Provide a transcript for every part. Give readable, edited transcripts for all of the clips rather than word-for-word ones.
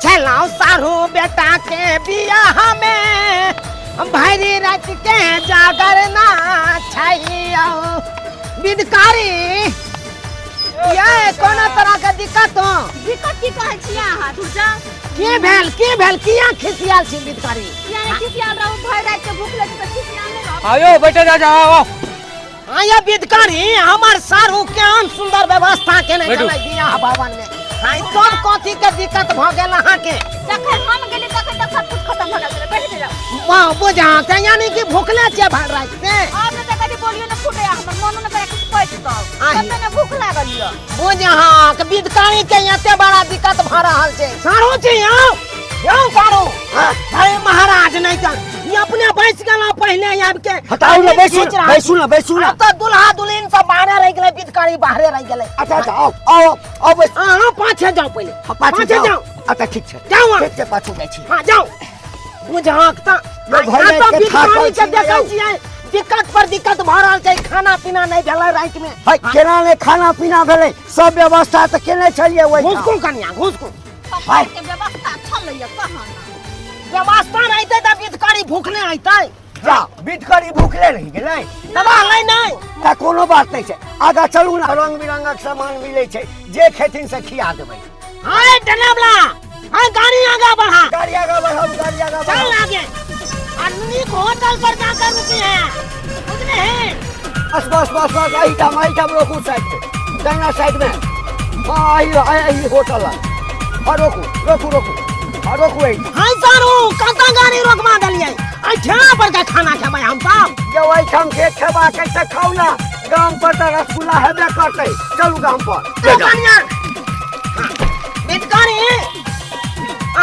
छलाऊ सारू बेटा के बियाह में भरी रात के जागरना चाहिए बिदकारी ये कोनो तरह के दिक्कत हो दिक्कत की कहै छी अहाँ तुजा के भेल किया खिसियाल छी बिदकारी यानी खिसियाल रहू भर रात के भूख लगी त खिसियाल नहीं रहो आयो बैठे जा जाओ आया बिदकारी हमर सारू केहन सुंदर व्यवस्था केने चलै बियाह भवन में हां सब कथि के दिक्कत भ गेल अहाँ के जखन हम गेली तखन तक सब कुछ खत्म भ गेल बैठ जाओ वाह बुझा के यानी कि भूखले छे भर रात से अब न कदी बोलियो न फुटे हमर मन न करे कुछ पैस दो तब न भूख लागल यो बुझा के बिदकारी के एते बड़ा दिक्कत भ रहल छे सारू छी यौ सारू भाई महाराज नहीं त ये अपने बैठ गेला पहले आब के हटाओ ना बैसू ना तो दुल्हा दुल्हन सब बाहर रह गेले बिदकारी बाहर रह गेले अच्छा आओ बस हां पाछे जाओ पहले पाछे जाओ अच्छा ठीक छे जाओ ठीक से पाछे जाई छी हां जाओ बुझा के त बिदकारी के देखै छियै दिक्कत पर दिक्कत भ रहल छै खाना पीना नहीं भेलै रात में हाय केना ने खाना पीना भेलै सब व्यवस्था त केने छलिए ओइ घुसको कन्या घुसको पापा के व्यवस्था छलैया कहां व्यवस्था रहते त बिदकारी भूखले आइतै जा बिदकारी भूखले रह गेलै दबा लै नहीं त कोनो बात नहीं छै आगा चलू ना रंग बिरंगक सामान मिलै छै जे खेथिन से खिया देबै हाय डनावला हाय गाड़ी आगे बढ़ा गाड़ी आगा बढ़ाओ चल आगे अन्नी होटल पर जाकर रुके हैं बुझले हैं बस आई टाइम रोकू साइड पे दाहिना साइड में आई होटल है रोकू हाय सारू कता गाड़ी रोकवा देलिए आई ठेला पर का खाना खेबै हम सब ये ओइ ठाम के खेबा कैसे खाऊ ना गांव पर त रसगुल्ला हेबे करतै चलू गांव पर ले कन्या बिदकारी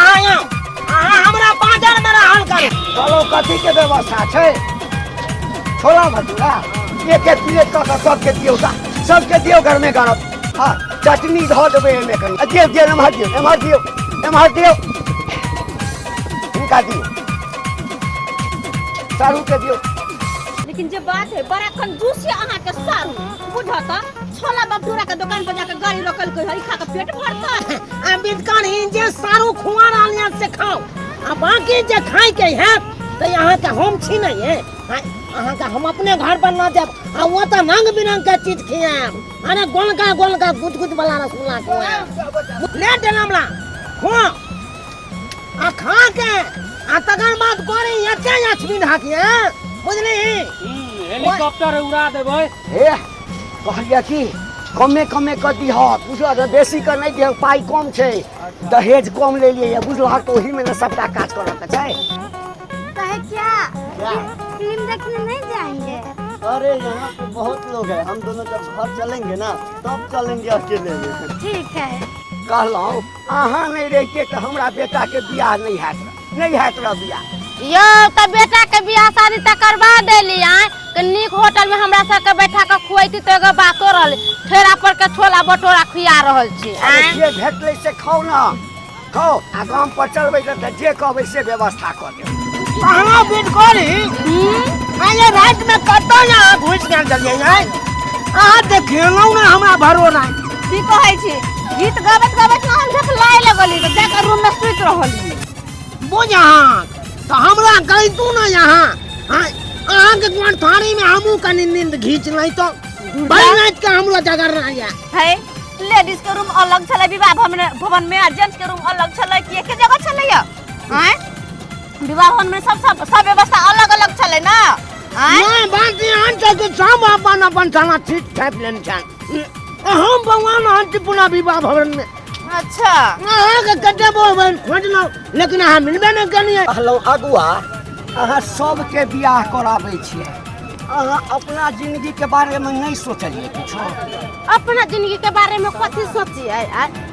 आया हमरा बाजार में रहल कर चलो कथी के व्यवस्था छै छोला भटूरा एक प्लेट का सबके दियौ सबके दियौ घर में गरम हां चटनी धो देबै एमे कनी एमहर दियौ इनका दियौ सारू के दियौ लेकिन जे बात है बड़ा कंजूस है अहाँ के सारू बुझत छोला भटूरा के दुकान पर जाकर गाड़ी रोकल के हई खा के पेट भरता आ बिदकारी जे सारू खुआ रहलिया से खाओ आ बाकी जे खाई के है त यहाँ के हम छी नहीं है अहाँ का हम अपने घर पर ना जाब आ वो त रंग बिरंग के चीज खियाब अरे गोलका गुद वाला रसगुल्ला खुआब ले डनामला खो आ खा के आ तकर बाद कोरी एते अछबी ढाकिए बुझली हेलीकॉप्टर उड़ा देबै ए कहलिया कि कमे क दिह बुझल बेसी क नहीं दिह पाई कम छै दहेज कम ले लिए बुझल तो ओही में न सबटा काज करत छै कहे क्या फिल्म देखने नहीं जाएंगे अरे यहाँ पे बहुत लोग हैं हम दोनों जब घर चलेंगे ना तब चलेंगे अकेले में ठीक है कहलौं अहाँ नहीं रहते तो हमरा बेटा के बियाह नहीं हैत रह बियाह यो त बेटा के बियाह शादी त करवा देली आय कि नीक होटल में हमरा सब के बैठा के खुआइती तो एगो बातो रहल ठेला पर के छोला भटूरा खिया रहल छी जे भेटले से खाओ ना खाओ आ गांव पर चलबै त जे कहबै से व्यवस्था कर देब कहां बिदकारी आये रात में कतो ना घुस गेल जलिए है अहाँ देखलौ ना हमरा भरो ना की कहै छी गीत गाबत ना हम देख लाए लगली त जाकर रूम में सुत रहली बुझ अहाँ तो हमरा कहतू ना यहाँ अहाँ के कोन थारी में हमू कनी नींद खींच लै तो बड़ी रात के हमरो जगर ना है लेडीज के रूम अलग छले विवाह भवन में और जेंट्स के रूम अलग छले कि एके जगह छले हैं विवाह भवन में सब व्यवस्था अलग अलग छले ना ना बात यहाँ तो सब अपन थाना ठीक ठाक लेन छन हम भगवान हंसपुना विवाह भवन में अच्छा अहाँ के कते बोल खोजलौ लेकिन अहाँ मिलबे नहीं कनिए कहलौं अगुआ अहाँ सबके बियाह कराबै छियै अहाँ अपना जिंदगी के बारे में नहीं सोचलिए कुछो अपना जिंदगी के बारे में कथी सोचिए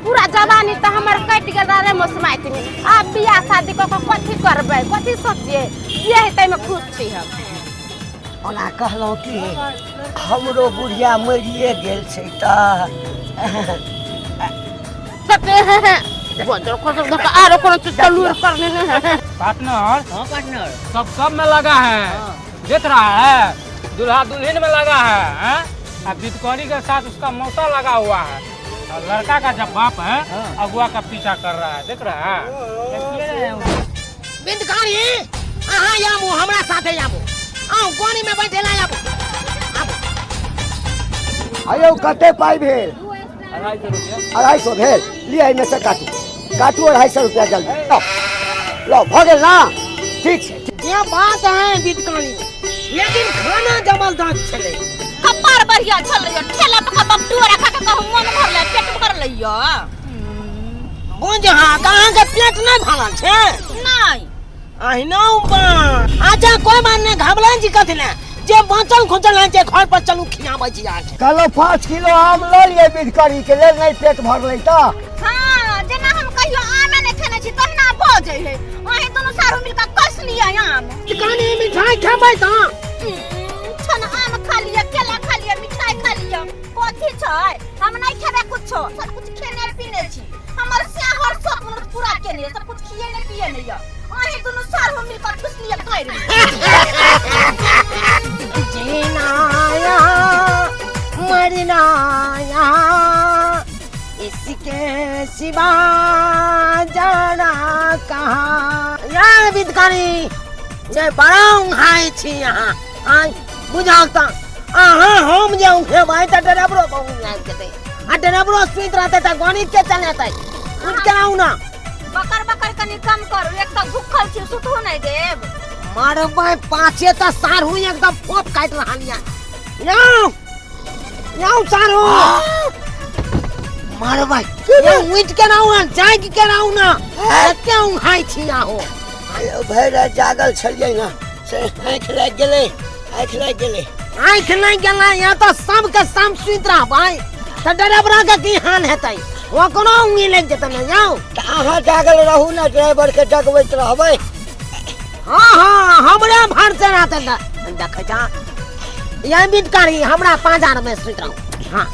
पूरा जवानी तो हमर कट गेल रे मौसमाइत में अब बियाह शादी क के कथी करबै कथी सोचिए ये तै में खुश छी हम ओना कहलौं कि हमरो बुढ़िया मरिए गेल छै त आरो कोनो चीज चालू करने हैं पार्टनर पार्टनर सब में लगा है देख रहा है दूल्हा दुल्हन में लगा है अब बिदकारी के साथ उसका मौसा लगा हुआ है और लड़का का जब बाप है अगुआ का पीछा कर रहा है, देख रहा है? बिंदकारी अहाँ यामो हमरा साथे यामो आउ कोनी में बैठेला यामो आयो कते पाई भेल 250 रुपया। 250 भेल लिया में से काटू 250 रुपया जल्दी लो हो गेल ना ठीक है ये बात है बिंदकारी लेकिन खाना जबरदस्त चले कपार बढ़िया चल रही ठेला पे कब टूरा खा के कहूं मन भर ले पेट भर लइयो बुझ हां कहां के पेट नहीं भरल छे नहीं अहिना अच्छा कोई बात नहीं घबराई जी कथले जे बचल खुचल है जे घर पर चलू खियाबै जी आज कलो 5 किलो आम लो लिए बिदकरी के लेल नहीं पेट भर ले तो हां जेना हम कहियो आम नहीं खाने छी तहना भ जाय है ओही दोनों सारू मिलके कस लिया आम चिकनी मिठाई खेबै त छन आम खा लिया केला खा लिया मिठाई खा लिया कथि छै हम नहीं खेबे कुछो सब कुछ खेने पीने छी हमर हर स्वप्न पूरा केने सब कुछ खिए ने पिए ने या ओही दोनों सारू मिलके ठुस लिया खाइ रे जीनाया मरनाया इसके सिवा जाना कहाँ यार बिदकारी जे बड़ाऊ खाई छी यहाँ आज बुझाता अहाँ हम जाऊँ खेबै त डराबरो बहु लाग जेतै आ डराबरो सुइत रहतै त गणित के चलेतै उठ के आउ ना बकर बकर कनी कम करू एक त भूखल छी सुतहो नहीं देब मारबै पाछे त सारू एकदम फोप काट रहलिया याऊ याऊ सारू मारबै ये उठ के ना जाग के ना ना एते उहाई छिया हो आयो भैर जागल छलिए ना से आँख लग गेले आँख लग गेले या तो सब के सब सुइत रहबै त डराबरा के की हाल हेतै वो कोनो उंगी लग जेतै ना जाऊ त अहाँ जागल रहू ना ड्राइवर के जगबैत रहबै हां हां हमरा भर से रहतै देख जा ये बिदकारी हमरा 5000 में सुइत रहू हां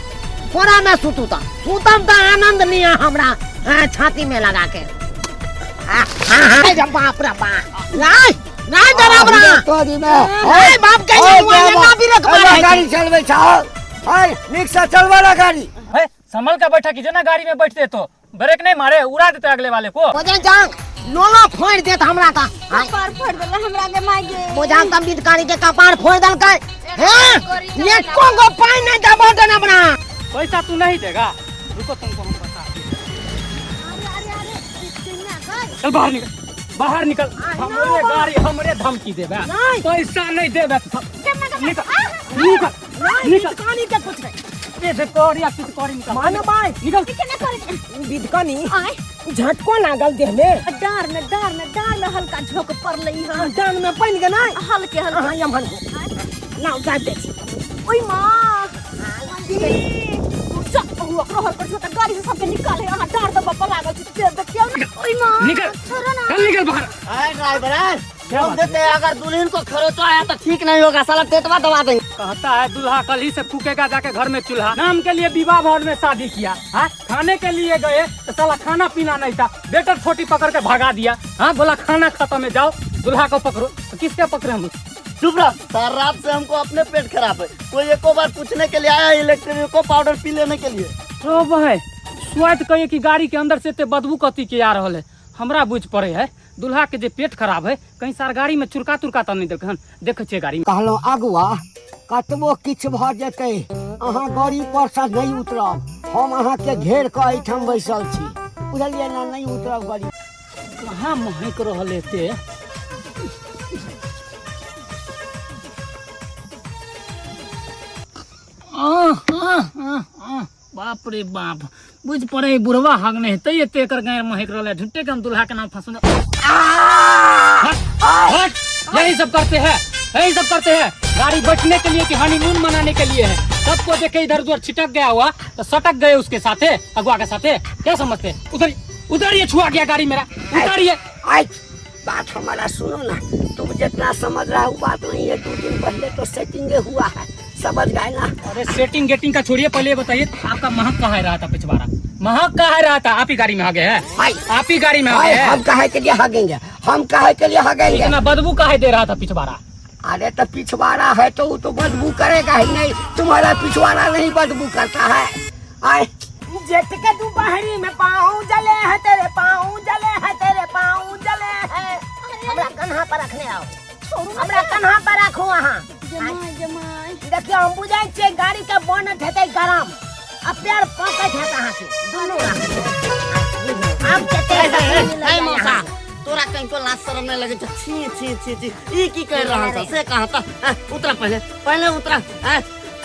कोरा में सुतू त सुतम त आनंद लिया हमरा छाती में लगा के हां हां जब बाप रे बाप नहीं नहीं डराबरा तोरी में ए बाप के ना भी रखबा गाड़ी चलबै छ हाय रिक्शा चलवा ला गाड़ी है संभल का बैठा कीजिए ना, गाड़ी में बैठते तो ब्रेक नहीं मारे उड़ा देते अगले वाले को। ओजे जांग लोला फोड़ देत हमरा का कपार फोड़ देला हमरा के मागे मोजान तम बिदकारी के कपार फोड़ दल के हैं ये को पाई नहीं दबो देना बना पैसा तू नहीं देगा, रुको तुमको हम बता। चल बाहर निकल, बाहर निकल। हमरे गाड़ी हमरे धमकी देबे, पैसा नहीं देबे तो निकल निकल निकल। कहानी के कुछ नहीं ये देखोरिया किस कोरी निकल माने भाई निकल केने करे बिदकनी झटको लागल देह में डार में हल्का झोंक पड़लई ह डांग में पानी के नहीं हल्के हल्के हां यम हन नाउ जा दे ओई मां चल ओकरो हर पर छोटा गाड़ी से सबके निकाले यहां डार दब पर लागल छी देखियो ना। ओई मां निकल छोड़ो ना, चल निकल बाहर। हाय ड्राइवर हम देते अगर दुल्हन को खरोचा आया तो ठीक नहीं होगा, साला टेटवा दबा देंगे। कहता है दूल्हा कल ही से फूकेगा जाके घर में चूल्हा। नाम के लिए विवाह भवन में शादी किया, हाँ खाने के लिए गए तो साला खाना पीना नहीं था, बेटर छोटी पकड़ के भगा दिया। हाँ बोला खाना खत्म है, जाओ दूल्हा को पकड़ो। तो किसके पकड़े हम? चुप रह, सारी रात से हमको अपने पेट खराब है। कोई एको बार पूछने के लिए आया इलेक्ट्रिक को पाउडर पी लेने के लिए। तो भाई स्वाद कहिए कि गाड़ी के अंदर से ते बदबू कथी के आ रहा है, हमरा बुझ पड़े है। दूल्हा के जे पेट खराब है कहीं सार गाड़ी में चुरका तुरका तो नहीं देखन देखे छे गाड़ी में। कहलो अगुआ कतबो किछ भ जेतै अहाँ गाड़ी पर से नहीं उतरब, हम अहाँ के घेर के एठाम बैसल छी, बुझलिए ना, नहीं उतरब गाड़ी। कहाँ महक रहल एते। बाप रे बाप, बुझ पड़े बुढ़वा हग नहीं तै एते कर गैर महक रहल, झूठे के हम दूल्हा के नाम फंसने। यही सब करते हैं, यही सब करते हैं। गाड़ी बैठने के लिए कि हनीमून मनाने के लिए है। सबको देखे इधर उधर छिटक गया हुआ तो सटक गए उसके साथे, अगुआ के साथे। क्या समझते? उधर उधर छुआ गया गाड़ी मेरा, उतारिए। आज बात हमारा सुनो ना, तुम जितना समझ रहा हो बात नहीं है। 2 दिन पहले तो सेटिंग हुआ है, समझ गए ना। अरे सेटिंग गेटिंग का छोड़िए, पहले बताइए आपका महक कहाँ रहा था? पिछवाड़ा महक कहाँ रहा था? आप ही गाड़ी में आ गए हैं, आप ही गाड़ी में आ गए हैं। हम काहे के लिए भागेंगे, हम काहे के लिए भागेंगे? इतना बदबू काहे दे रहा था पिछवाड़ा? अरे तो पिछवाड़ा है तो वो तो बदबू करेगा ही नहीं, तुम्हारा पिछवाड़ा नहीं बदबू करता है। आए जेठ के दोपहरी में पाँव जले है तेरे पाँव जले है तेरे पाँव जले है। हमरा कन्हा पर रखने आओ, हमरा कन्हा पर रखो वहाँ। देखियो हम बुझाई छे गाड़ी के बोनट हेतै गरम, अब पैर पकड़ है कहाँ से दोनों अब ए मौसा तोरा कहीं को लाज शर्म नहीं लगे? छी छी छी छी ई की कर रहा था से कहा था? उतरा पहले उतरा।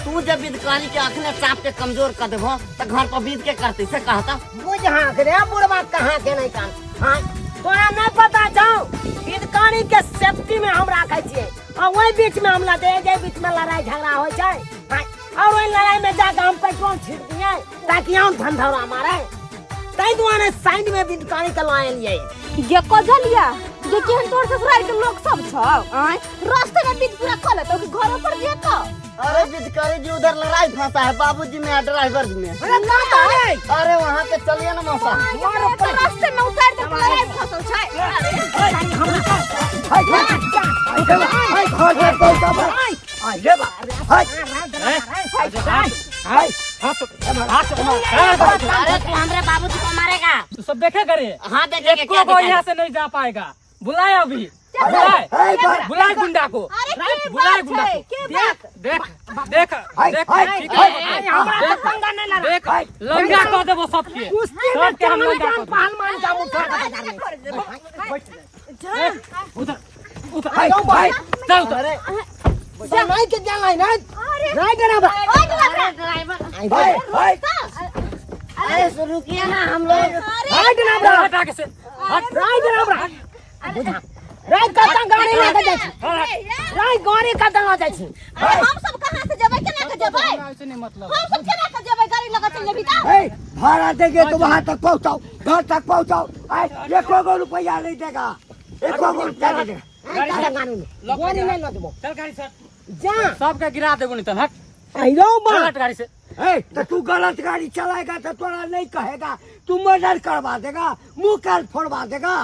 तू जब बिदकारी के आँखने चाप के कमजोर कर देबो तो घर पर बीत के करती से कहा था? बुझा रे बुढ़वा कहाँ के नहीं काम। हाँ तोरा नहीं पता जाओ बिदकारी के सेफ्टी में हम रखे छिए और वही बीच में हम लगे जे बीच में लड़ाई झगड़ा हो जाए और वही लड़ाई में जाकर हम पेट्रोल छीट दिए ताकि हम धंधौरा मारे। तै दुआरे साइड में बिदकारी के लाए लिए ये कजलिया जे केहन तोर ससुराल के लोग सब छ आय रास्ते में बीच पूरा कल तो घर पर जे तो। अरे बिदकारी जी उधर लड़ाई फंसा है बाबूजी में ड्राइवर में। अरे कहां है? अरे वहां पे चलिए ना मौसा। मारो पर रास्ते में उतार दे तो लड़ाई फसल छै। अरे तू हमरे बाबूजी को मारेगा? तू सब देखे करे। हाँ देखेंगे क्या को यहाँ से नहीं जा पाएगा। बुलाए अभी, बुलाए गुंडा को, बुलाए गुंडा को। देख देख देख देख लंगा कर दे वो सबके सबके हम लंगा कर पहलवान का मुठा उधर उधर चल उधर नहीं के जाना है ना राइट ड्राइवर अरे रुकिए ना हम लोग। राइट ड्राइवर हटा के से राइट ड्राइवर बुझा राइट का गाड़ी लेके जाई छी राइट गाड़ी का दंगा जाई छी। हम सब कहां से जेबै केना के जेबै? ऐसे नहीं मतलब हम सब केना के जेबै गाड़ी लगा चल लेबी त? ए भाड़ा देंगे तो वहाँ तक पहुँचाओ, घर तक पहुँचाओ। एको रुपया नहीं देगा, एको रुपया नहीं देगा। गाड़ी नहीं लो देबो चल गाड़ी से जा सबके गिरा देबो नहीं तो हट आइरो बा हट गाड़ी से। ए तो तू गलत गाड़ी चलाएगा तो तोरा नहीं कहेगा, तू मर्डर करवा देगा, मुंह कान फोड़वा देगा।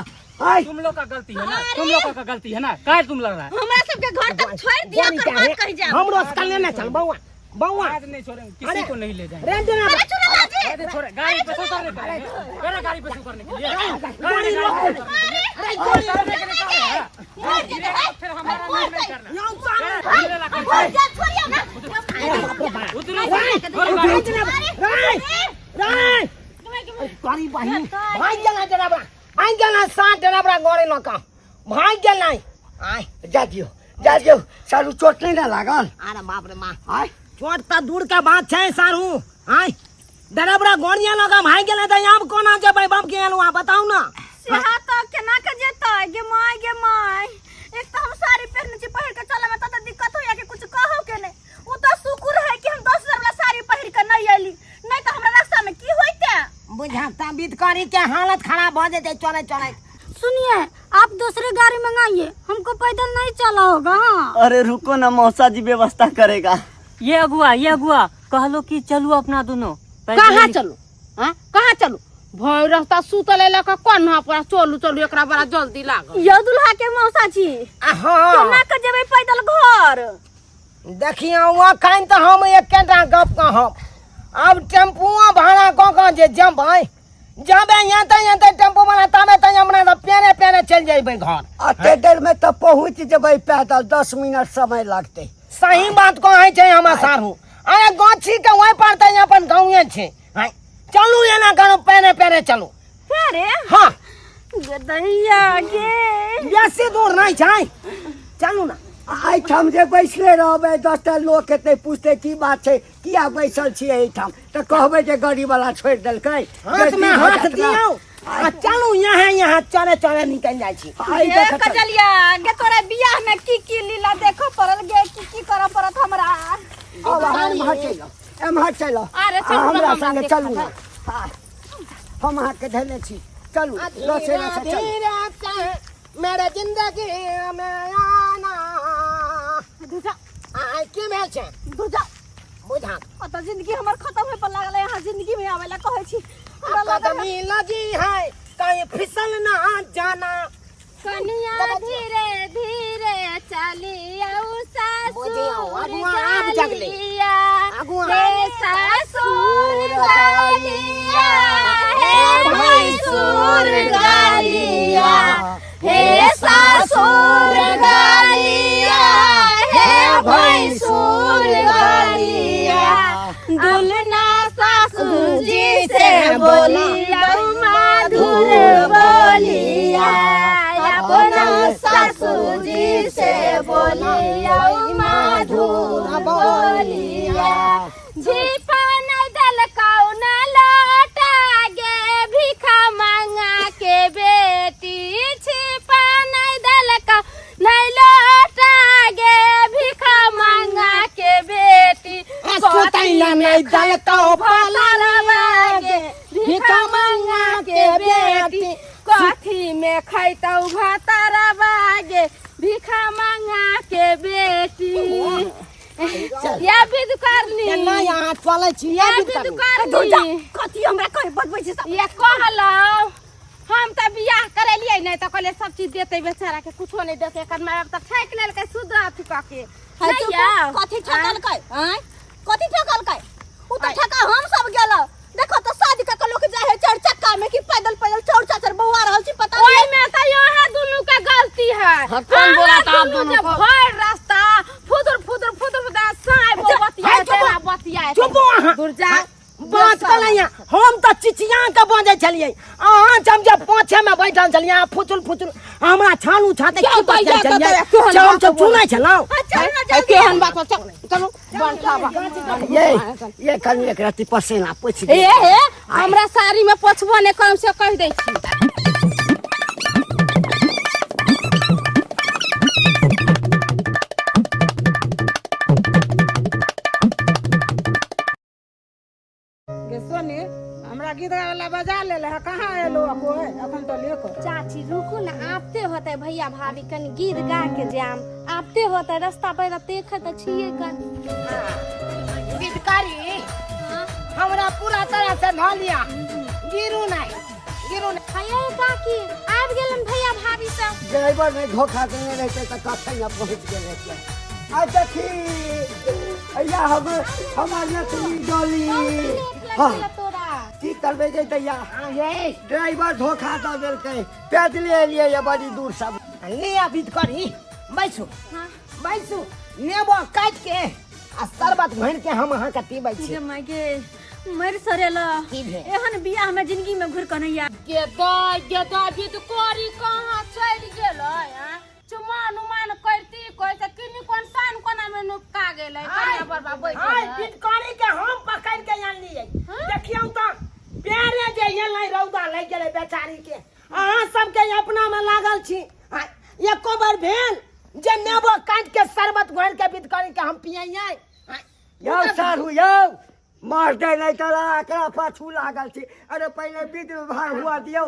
तुम लोग का गलती है ना, तुम लोग का गलती है ना, काहे तुम लड़ रहा है? हमरा सब के घर तक छोड़ दिया कर बात कर जा। हम रोज कल लेना चल बउआ बउआ आज नहीं छोड़ेंगे, किसी को नहीं ले जाएंगे। रेंट देना अरे चलो ना जी। अरे छोड़े गाड़ी पे से उतरने के लिए, मेरा गाड़ी पे से उतरने के लिए गाड़ी रोक अरे गाड़ी उतरने के लिए कहा है? मार के दे फिर हमारा नहीं करना। यौ सामने ये ला कर भाई जा छोड़ियो ना। उतरो गाड़ी बहिनी भाई गेला ड्राइवर आई गेला साथ ड्राइवर गाड़ी लका भाई गेला आई जा दियो सारू चोट नहीं ना लागल। अरे बाप रे मां आय चोट त दूर के बात छै सारू आई ड्राइवर गाड़िया लगा भाई गेला त अब कोना जेबै बाप के एलुआ बताऊ ना। सेहा तो केना के जेतै गे माय एक तो हम साड़ी पहनने छी पहिर के चले में त दिक्कत होया के कुछ कहो के नहीं। उ तो शुक्र है कि हम 10,000 वाला साड़ी पहिर के नहीं आइली, नहीं तो हमरा रास्ता में की होइते। बुझाता बिदकारी के हालत खराब हो जेते चले चले। सुनिए आप दूसरी गाड़ी मंगाइए, हमको पैदल नहीं चला होगा। अरे रुको ना मौसा जी व्यवस्था करेगा। ये अगुआ कहलो कि चलू अपना दोनों कहाँ चलू? हां कहाँ चलू? भय रास्ता सुतल एला का कोन पर चलू एकरा बड़ा जल्दी लाग। ये दुल्हा के मौसा जी हां केना के जेबै पैदल घर? देखियो वहां काइन त हम एकेटा गप कहब अब टेम्पुआ भाड़ा क जे जबै जाबे यहाँ त टेम्पू वाला तबे त हमरा त पेरे चल जेबै घर। अते देर में तो पहुँच जेबै पैदल, 10 मिनट समय लगते। सही बात कहै छै हमरा सारू। अरे गाछी के वही पर त अपन गाँवे छै। चलू एना करो पेरे चलू। पेरे? हाँ गदैया गे बेसी दूर नहीं छै चलू ना। एहिठाम जे बैसले रहबै 10टा लोग केते पूछते की बात छै, किया बैसल छियै एहिठाम, तो कहबै जे गाड़ी वाला छोड़ देलकै। हाथ में हाथ दियो आ चलू यहाँ चले निकल जाइ छी। ये कजलिया गे तोरा बियाह में की लीला देखो पड़ल गे की करऽ पड़त हमरा। एम्हर चलो अरे चलू ना, हमरा हमरा संगे देखा चलू ना। हम अहाँके धैले छी, चलू लसे चलू। मेरे जिंदगी में आना आई की भेल छै बुझा त जिंदगी हमर खत्म होय पर लागल यहाँ जिंदगी में आवेला कहै छी। कदमी लगी है कहीं फिसल ना जाना। कनिया धीरे धीरे चली आऊ सासु जे अगुआ आप जगले अगुआ हे ससुर गालिया हे भैंसुर गालिया हे ससुर गालिया हे भैंसुर गालिया दुलना सासू जी से बोलिया मधुर बोलिया अपना सासू जी से बोलिया मधुर बोलिया झीपा नहीं दल कौन लौटा गे भिखा मांगा के बेटी छिपा नहीं दल कौन नहीं लौटा गे भिखा मांगा के बेटी सुतैला नहीं दल कौ फलरवागे भिखा मांगा के बेटी कथी में खैतौ भातरवागे भिखा मांगा के बेटी या विध करनी केना यहाँ चले छी या विध करनी कथी हमरा कहे बतबै छी ये कहलो हम त बियाह करेलियै नहीं त कहले सब चीज देते बेचारा के कुछो नहीं देते कर माय त ठैक लेल के शुद्ध अथी क के कथी ठकल कै हैं कथी ठकल कै उ त ठका हम सब गेल देखो तो शादी का लोग जाए है चार चक्का में कि पैदल पैदल चौर चाचर बउआ रहल छी पता ओई में त यहाँ दोनों का गलती है कौन बोला था आप दोनों को भर रास्ता फुदुर साई बतिया तेरा बतिया चुप वहाँ गुरजा बात कलैया हम त चिचिया के बजे छलियै अहाँ जब पाछे में बैठल छलियै फुचुल हमरा छानू छाते की बजे छलियै हम सब सुनै छलौ केहन बात चलो बन खावा ये कल एक राती पसेना पोछ ए हे हमरा साड़ी में पोछबो ने कम से कह दै छी सोनी हमरा गीत गावे ला बजा ले है कहाँ एलो कोई अखन तो लेको चाची रुकू ना आपते होते भैया भाभी कनी गीत गा के जाम आपते होते रास्ता पर देखे तो छिए कन गीतकारी हमरा पूरा तरह से ढा लिया गिरू नहीं भैया काकी आब गेलन भैया भाभी सब ड्राइवर में धोखा देने रहते तो कथे न पहुंच गए रहते आ देखी अया हमार नतनी डोली हां तोरा की करबे जे दैया ये ड्राइवर धोखा द देलकै पैदले एलिए ये बड़ी दूर सब लिया गीतकारी बैसु नेबो काट के आ शरबत भर के हम अहाँ के पीबै छी मागे मर सरेला एहन बियाह में जिंदगी में घुर कन्हैया के दा विध कोरी कहां चल गेलै हां चुमान उमान करती कोई से किनी कोन सान कोना में नुका गेलै कन्या बरबा बैठ हाय गीतकारी के हम पकड़ के आन लिए देखियौ त प्यारे जे एलै रौदा लग गेलै बेचारी के अहाँ सब के अपना में लागल छी एको बार भेल जे नेबो काट के शरबत घोर के गीतकारी के हम पियैयै यौ सारू यौ मार दे नहीं तला एकरा पाछू लागल छी अरे पहले विध व्यवहार हुआ दियो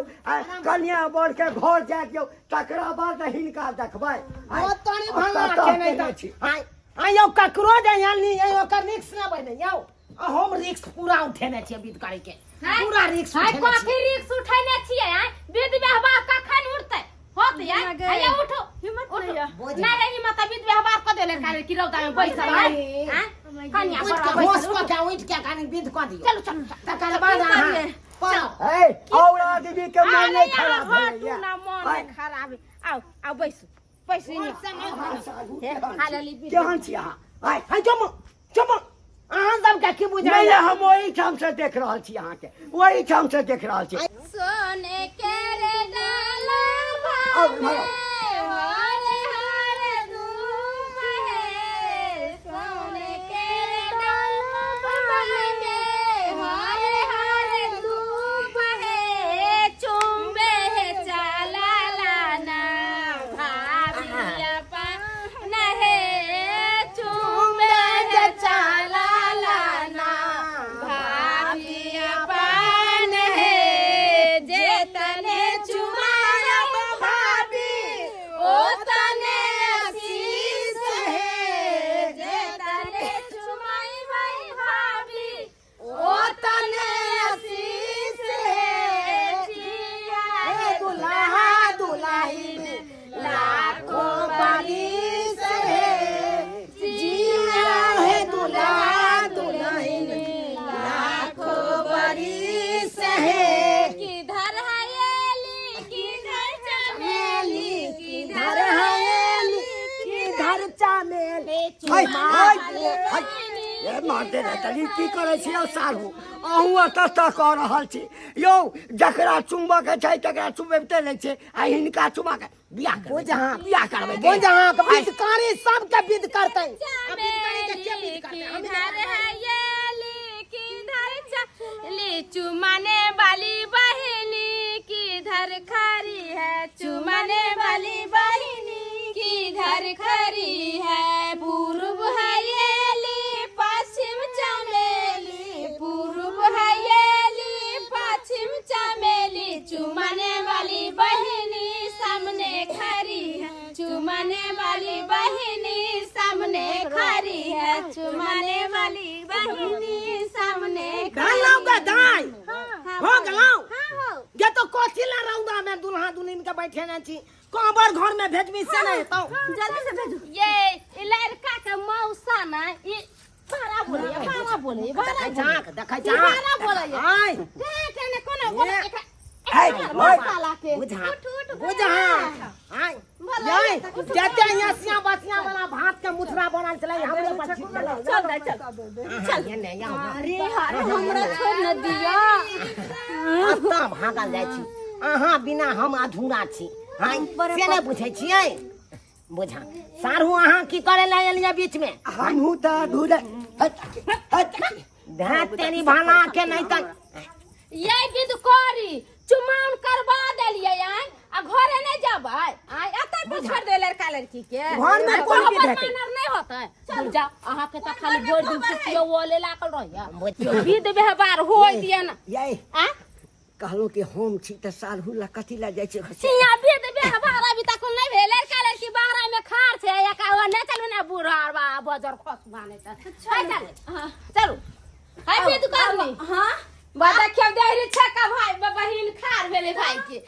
कन्या बर के घर जा दियो तकरा बाद हिनका देखबै ओ तनी भंगा के नहीं द छी आयो ककरो जे यानी ओकर रिक्स न बने यौ हम रिक्स पूरा उठेने छी गीतकारी के पूरा रिक्स हाय कथि रिक्स उठेने छियै विध व्यवहार कखन उठतै होत आया उठो हिम्मत नहीं ना रे हिम्मत विध व्यवहार क देले कारे कि रौदा में बैसल है हां कन्या बरबा होश को के उठ के कानी विध क दियो चलो तकर बाद अहाँ ए और आदमी के मन नहीं खराब है है ना मन खराब आओ बैसु केहन छी अहाँ हाय चुप अहाँ सब के की बुझाय नहीं हम वही ठाम से देख रहल छी अहाँ के वही ठाम से देख रहल छी सोने के रे डाला अब मारो हरे हरे धूप है सोने के रे डाला हरे हरे धूप है चुंबे है चला लाना भाभी अपन है चुंबे है चला लाना भाभी अपन है जे तने चुमाया भाभी हाय हाय ये मारते रह तली की करे छी सारू अहू एतऽ तक कह रहल छी यौ जकरा चुम्बा के छै तकरा चुम्बेते नै छै आ हिनका चुम्बा के बियाह बियाह करबै जहाँ बिदकारी सबके बिद करतै चुमाने वाली बहिनी किधर खरी है चुमाने वाली बहिनी किधर खरी है पूर्व है येली पश्चिम चमेली पूर्व है येली पश्चिम चमेली चुमाने वाली बहिनी सामने खरी है चुमाने वाली बहिनी सामने खरी है चुमाने वाली बहिनी सामने ढालौ के धाय हो गेलौ ये तो कोथिला रौदा में दुल्हा दुल्हन के बैठेने छी कबर घर में भेजबी से नहीं तो जल्दी से भेजो ये लड़का के मौसा ना ये बारा बोले बारा झांक देखै बारा बोले हाय कहने कोना बोले हाय बुझा हाय ये जते यसिया बसिया वाला भात के मुठरा बनल चले हमरे पर चल ये नहीं अरे हमरा छोड़ न दिया अत्ता भागल जाइ छी अहाँ बिना हम अधूरा छी हाय से नहीं बुझै छियै बुझा सारू अहाँ की करे ला एलिया बीच में हमहू त ढूढ़े धात तेरी भाला के नहीं तक ये विद कोरी चुमान करवा देलिए आई आ घरे नहीं जाबै आई एतै पर छोड़ दे लड़का लड़की के घर में कोई भी रहते नहीं होता चल जा अहाँ के त खाली बोल दिन से ओले लागल रहया विद व्यवहार होय दिया ना ये आ कहलो कि हम छी त सारू ला कथि ला जाइ छै सिया विद व्यवहार अभी तक नहीं भेल लड़का लड़की बाहर में खार छै या का ने चलू ना बूढ़ा बा बजर खस माने त चलू हाय विद करनी हां बादा क्यों देहरी छक्का भाई बहिन खार भेले भाई के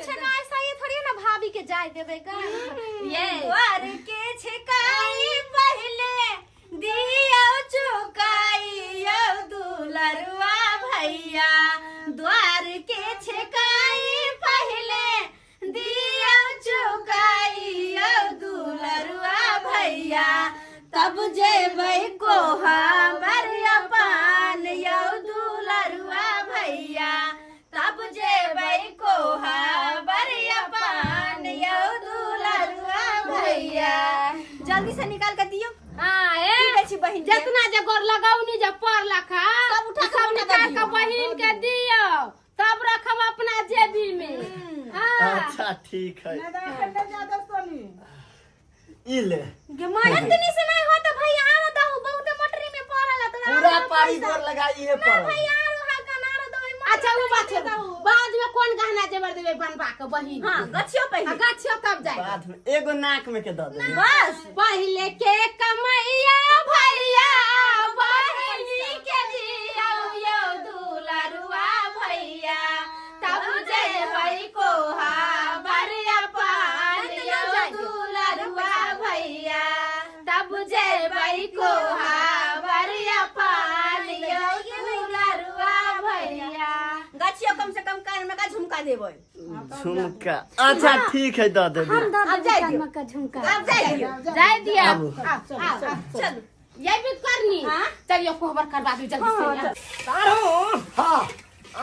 छका ऐसा ये थोड़ी ना भाभी के जाय देबे का ये द्वार के छकाई पहले दियो चुकाई यो दुलरुआ भैया द्वार के छकाई पहले दियो चुकाई यो दुलरुआ भैया तब जेबै कोहा बरिया पान यो दुलरुआ भैया तब जेबै कोहा बरिया पान यो दुलरुआ भैया जल्दी से निकाल के दियो हां ए बहिन जितना जे गोर लगाउनी जे पर लखा सब उठा सब निकाल के बहिन के दियो तब रखब अपना जेबी में हां अच्छा ठीक है ज्यादा सोनी ई ले इतनी से नहीं होता भैया आवा दो बहुत मटरी में पड़ल त पूरा पारी गोर लगाइए पर भैया आरो हा कनारो दो अच्छा वो बात है बाद में कौन गहना जेवर देबे बनवा के बहिन हां गछियो पहले गछियो तब जाए बाद में एगो नाक में के द दे बस पहले के कमैया भैया बहिनी के दियो यो दुलरुआ भैया तब जेबै कोहा बरिया पान यो दुलरुआ भैया तब जेबै कोहा बरिया पान यो दुलरुआ भैया गछियो कम से कम कान में का झुमका देबै झुमका अच्छा ठीक है द दे हम दादा अब जाइए। कानमा का झुमका अब जाइए जाय दिया चल ये भी करनी चलियो कोहबर करवा दू जल्दी से सारू हां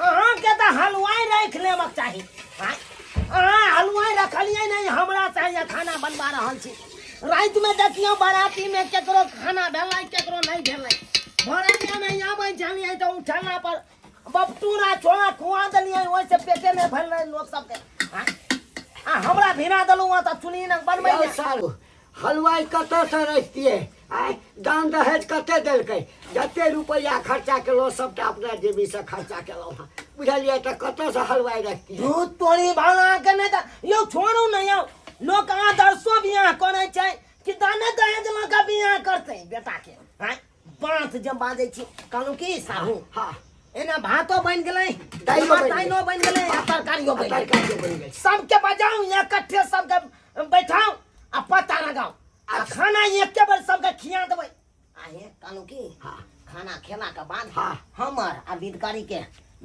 अहाँ के त हलवाई रख लेबक चाही हाय अहाँ हलवाई रखलिए नहीं हमरा चाहिए खाना बनवा रहल छी रात में देखियो बाराती में केकरो खाना भेलै केकरो नहीं भेलै भोरनिया में आबै जानिए तो उठला पर बपटूरा छोड़ा खुआ देलिए ओइ से पेटे में भरल लोग सब के हाय आ हमरा भिना देलु त चुनी न बनबै यो सारू हलवाई कतऽ से रखतिए आय दान दहेज कते देलकै जते रुपया खर्चा केलो सबटा अपना जेबी से खर्चा केलो बुझलिए त कतऽ से हलवाई रखतिए दूध तोरी भाला के नहीं त यो छोड़ू न यो लोग आदर्शो बियाह करे छै कि दाने दहेज ल के बियाह करतै बेटा के हाय बात जब बाजै छी कहलू की साहू हां एना भातो बन गेलै दाइलो बनि दाइलो बन गेलै आ तरकारियो बन गेलै तरकारी बनि गेल सबके बजाऊ इकट्ठे सबके बैठाऊ आ पता लगाऊ आ खाना एके बेर सबके खिया देबै आहे कहलू की हां खाना खेला के बाद हाँ। हमर आ विदकारी के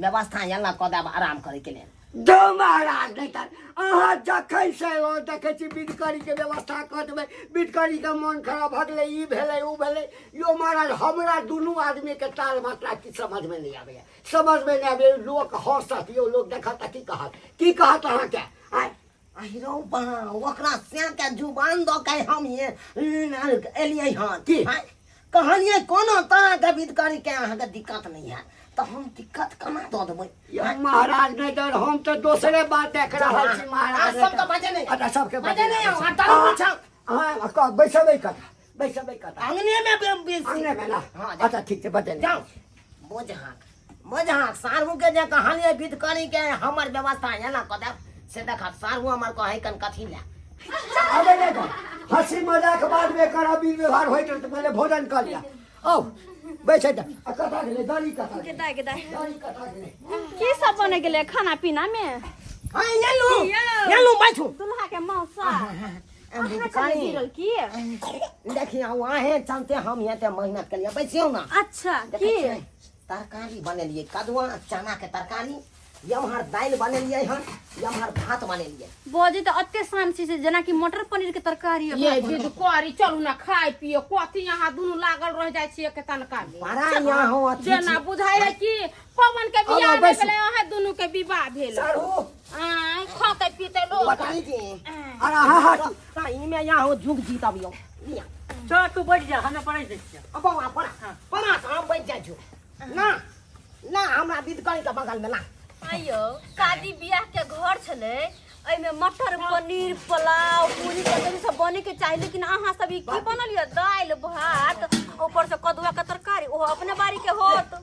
व्यवस्था यहाँ कऽ देब आराम करे के लेल जो महाराज नहीं तर अहाँ जखन से ओ देखै छी बिदकरी के व्यवस्था कर देबै बिदकरी के मन खराब भ गेलै ई भेलै उ भेलै यो महाराज हमरा दुनू आदमी के ताल मात्रा की समझ में नहीं आबैया समझ में नहीं आबे लोग हंसत यो लोग देखत की कहत अहाँ के आय अहिरो बा ओकरा से के जुबान दो के हम ये एलियै हां की कहलिए कोनो तरह के बिदकारी के अहाँ के दिक्कत नहीं है तो हम दिक्कत कमा दो देबै या महाराज नहीं तर हम तो दूसरे बात देख रहल छी महाराज सबके बजे नहीं अच्छा सबके बजे नहीं हटा पूछा हां का बैसबै कथा अंगने में बेसी अंगने में ना अच्छा ठीक है बजे जाओ बोझ सारू के जे कहलिए बिदकारी के हमर व्यवस्था है ना कदम से देखा सारू हमर कहे कन कथी ले अबे नहीं हंसी मजाक बाद में कर अभी व्यवहार होइत तो पहले भोजन कर लिया आओ बैठे जा कथा गेले दाली कथा गेदाय दाली कथा गेले की सब बने गेले खाना पीना में हां ये लो बैठो दुल्हा के मौसा बिदकारी गिरल की देखिए वहाँ है चलते हम यहाँ ते मेहनत के लिए बैठियो ना अच्छा की तरकारी बनेलिए कदुआ चना के तरकारी यमहर दाल बनेलिए हन यमहर भात बनेलिए बोझी तो अत्ते शान से जना की मटर पनीर के तरकारी ये बिदकारी चलू ना खाए पिए कथी यहाँ दुनू लागल रह जाय छियै के तनका में बड़ा यहाँ हो अच्छी जेना बुझाय है कि पवन के बियाह अब में बैसू। गेलै अहाँ दुनू के विवाह भेल सारू खाते पीते लोग बताई जी अरे हां ताई में यहाँ हो झुक जीत अबियो लिया चल तू बैठ जा हमें पढ़ाई दे अब वहाँ पड़ा हम बैठ जाए छु ना हमरा बिदकारी के बगल में ना आयो शादी बियाह के घर छले एमे मटर पनीर पुलाव पूरी कचौड़ी सब बने के चाहिए लेकिन अहाँ सब ई की बनलिए दाल भात ऊपर से कदुआ के तरकारी ओ अपने बारी के होत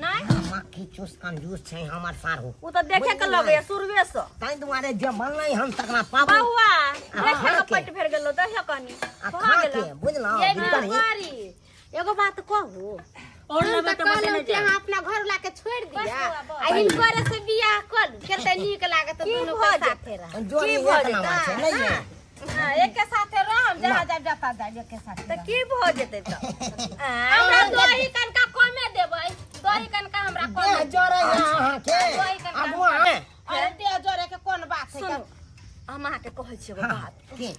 नहीं हम की चूस कंजूस छै हमर सारू वो तो देखे के लगे शुरुए से ताई तुम्हारे जे बनलै हम तकरा पाबो बउआ देखे के पेट भर गेलो दहिया कनी खा के बुझलो ये बिदकारी बिदकारी एगो बात कहू और हम ना तो बेटा बसे कहलहुँ नहीं कि जा अहाँ अपना घर ला के छोड़ दिया बस, आ हिनकर से बियाह कर कते नीक लागत की दुनू भऽ के साथे रह जोड़ी की भऽ एक नंबर छै जेतै? नहीं है हाँ, एक के साथे रहम जहाँ जब जाता जाए एक के साथे तो की भ जेतै तो हमरा दही कनका कमे देबै दही कनका हमरा देह कमे जोरे यहाँ के दही कनका अब वहाँ अरे देह जोरे के कोन बात है सुनो हम अहाँ के कहै छियै एगो बात के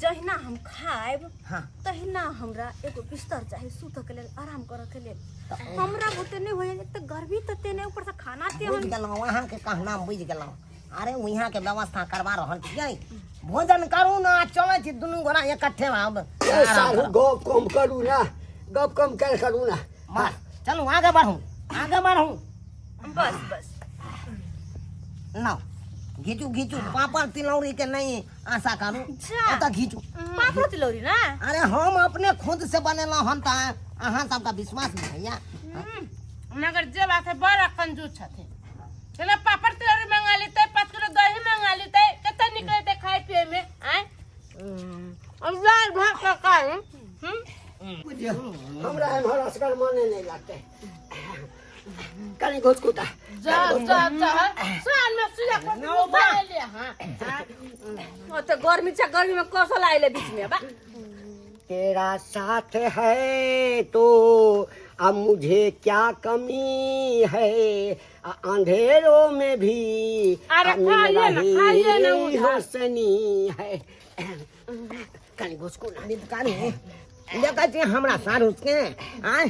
जहिना हम खाएब हाँ। तहिना हमरा एगो बिस्तर चाही सुतऽ के लेल आराम करऽ के लेल हमरा बुते नहीं होय एक तो गर्मी तते नहीं ऊपर से खाना ते बुझ हम गेलहुँ वहाँ के कहना बुझ गेलहुँ अरे वहाँ के व्यवस्था करवा रहल छियै भोजन करू ना चलै छी दुनू गोरा इकट्ठे अब सारू गप कम करू ना गप कम कर करू ना बस चलू आगे बढ़ू बस बस ना घीचू पापड़ तिलौरी के नहीं आशा करू अच्छा। एतऽ घीचू पापड़ तिलौरी ना अरे हम अपने खुद से बनेलहुँ हम तो अहाँ सबका विश्वास नहीं भैया मगर जे बात है बड़ा कंजूस छथिन चलो पापड़ तिलौरी मंगा लेते 5 किलो दही मंगा लेते कते निकलते खाए पिए में आए अब दाल भात का खाए हमरा एम्हर असगर माने नहीं लगते कनी घुसकुटा जा साल में सुया को ले ले हां ओ तो गर्मी में कौशल आइले बीच में बा तेरा साथ है तो अब मुझे क्या कमी है अंधेरों में भी अरे खाइए ना उधर। रोशनी है कनी घुसकुटा निकाली देखै छियै हमरा सारू के आय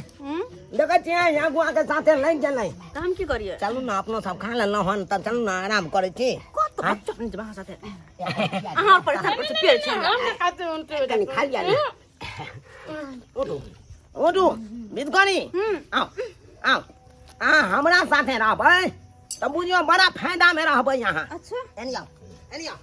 देखै छियै अगुआ के साथे लागि गेलै तो हम की करिए चलू ना अपनो सब खा लेलहुँ हन तऽ चलू ना आराम करै छी कत चटनी जमा साथे अहाँ और परेशान कर पेड़ छै हम खाते उनके कनी खा लिया ना उठू बिदकरी आओ हमरा साथे रहबै तऽ बुझियो बड़ा फायदा में रहबै यहाँ अच्छा एनी आओ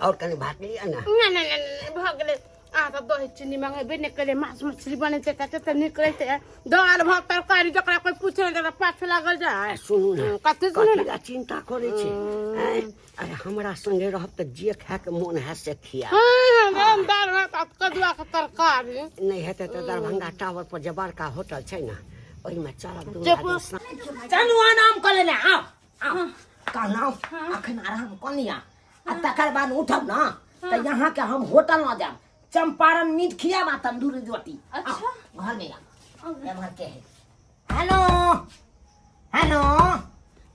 और कनी भात लिया ना नहीं भ गेलै आ त दही चीनी मंगेबे नहीं करे माछ मछली बने छै कते त निकलै छै दाल भात तरकारी जकरा कोई पूछे जकरा पाछ लागल जाए सुनू ना कते सुनू ना कथी चिंता करे छी अरे हमरा संगे रहब त जे खाए के मोन है से खिया हां दाल भात कदुआ के तरकारी नहीं हेते त दरभंगा टावर पर जे बड़का होटल छै ना ओहि में चलब दू चलू आराम कर ले आओ कहलहुँ अखन आराम कर लिया आ तकर बाद उठब ना तऽ यहाँ के हम होटल न जाब चंपारण मीट खियाबा तंदूरी रोटी अच्छा। घर में एमहर के है हेलो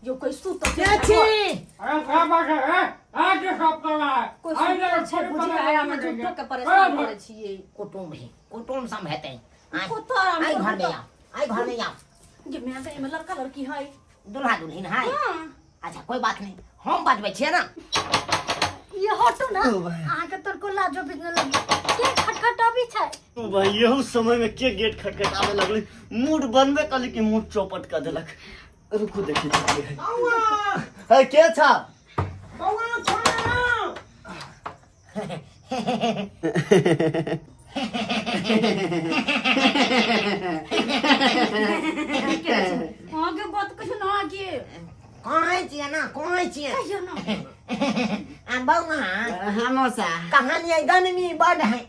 जो कोई सूत चाची अरे क्या बात है? आके सब करना है। कोई आई जगह सूत छोड़ बुझी कर आया में देंगे। झूठो के परेशान करे छिए कुटुम है कुटुम समझते हैं कुत्ता आई घर में आओ आई घर में आओ जे मैं से में लड़का लड़की है दुल्हा दुल्हन है हां अच्छा कोई बात नहीं हम बजबै छियै ना ये हटो ना आके तोर को लाजो बिगल लगी के खटखटाबी छै भाई यहू समय में के गेट खटखटावे लगले मूड बनबे कली कि मूड चौपट कर देलक रुकू देखी है के था बौआ छोड़ा आगे बात कुछ ना आगे कहाँ छियै ना कहाँ छियै कहियो ना बौआ हां मौसा कहानी है गनमी बड़ है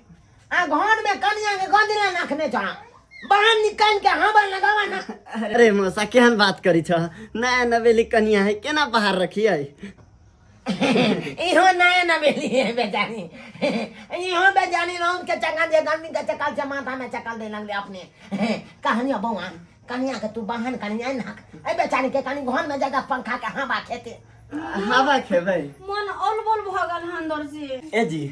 घर में कन्या के गंदला रखने जा बाहर निकाल के हवा लगावा ना अरे मौसा केहन बात करी छ नया नवेली कन्या है केना बाहर रखिए इहो नया नवेली है बेजानी इहो बेजानी राम के चका दे गर्मी के चकल से माथा में चकल दे लगले अपने कहानी बौआ कन्या के तू बाहर कन्या ना ए बेचारी के कनी घर में जगह पंखा के हवा खेते हवा खेबै मन अलबल भगल है अंदर से ए जी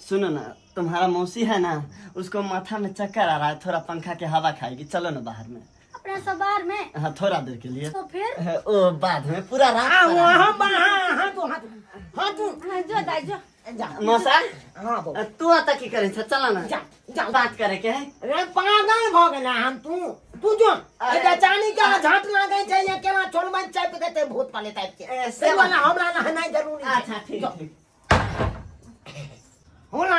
सुनो ना तुम्हारा मौसी है ना उसको माथा में चक्कर आ रहा है थोड़ा पंखा के हवा खाएगी चलो ना बाहर में अपने सवार में हाँ थोड़ा देर के लिए तो फिर ओ बाद में पूरा रात वहां बाहर हां तू जो दाई जो जा मौसा हां बौआ तू आता की करे छ चला ना जा जा बात करे के है रे पागल भ गेला हम तू जो ए बेचारी का झाट लागे छै ये केला छोड़बै चाप देते भूत पाले टाइप के से वाला हमरा नहाना जरूरी है अच्छा ठीक हुला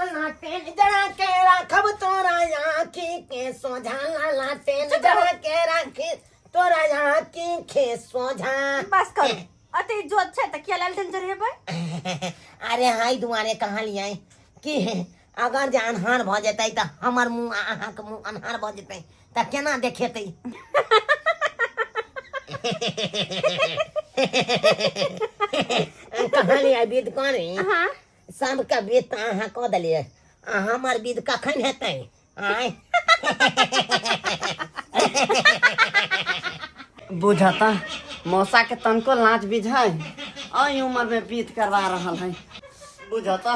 लाटे जरा के राखब तोरा आँखी के सोझा लाटे जरा के राखी तोरा आँखी के सोझा बस कर अते जो अच्छा त के लालटेन जरेबै अरे हाय दुआरे कहाँ लियाए कि अगर जे अन्हार भ जेतै त हमर मुंह अहाँ के मुंह अन्हार भ जेतै त केना देखेतै कहाँ लियाए विध करी हां सबके विध त अहाँ कऽ देलियै हमर विध कखन हेतै आय बुझाता मौसा के तनको लाज बिझाई आई उम्र में बीत करवा रहल है बुझाता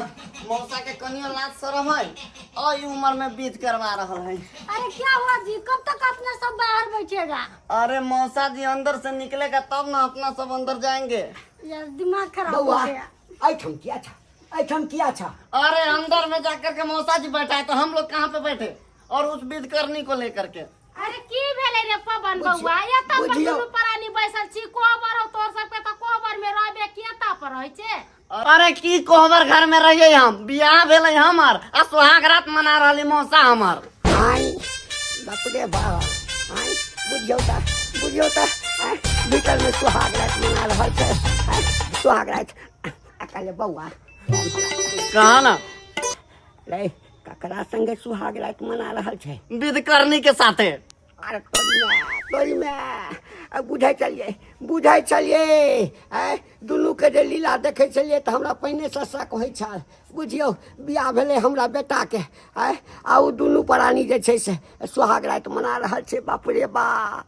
मौसा के कनियो लाज शरम है आई उम्र में बीत करवा रहल है अरे क्या हुआ जी कब तक अपना सब बाहर बैठेगा अरे मौसा जी अंदर से निकलेगा तब ना अपना सब अंदर जाएंगे यार दिमाग खराब हो बौआ गया ऐठम किया था अरे अंदर में जाकर के मौसा जी बैठा है तो हम लोग कहाँ पे बैठे और उस विध करनी को लेकर के अरे की भेले रे पवन बउआ एता पर दुनु परानी बैसल छी कोबर हो तोर सबके त कोबर में रहबे केता पर रहै छे अरे की कोहबर घर में रहिए हम बियाह भेले हमर आ सुहाग रात मना रहली मौसा हमर आई बाप रे बाबा आई बुझियो ता भीतर में सुहाग रात मना रहल छै सुहाग रात अकेले बौआ कहा ना रे ककरा संगे सुहाग रात मना रहल छै विध करनी के साथे अरे तोरी में बुझाइ छलिए दुनू के जे लीला देखै छलिए तऽ हमरा पहिने से शक होइ छल बुझियौ बियाह भेलै हमरा बेटा के आ उ दुनू प्राणी जे छै से सुहाग रात मना रहल छै बाप रे बाप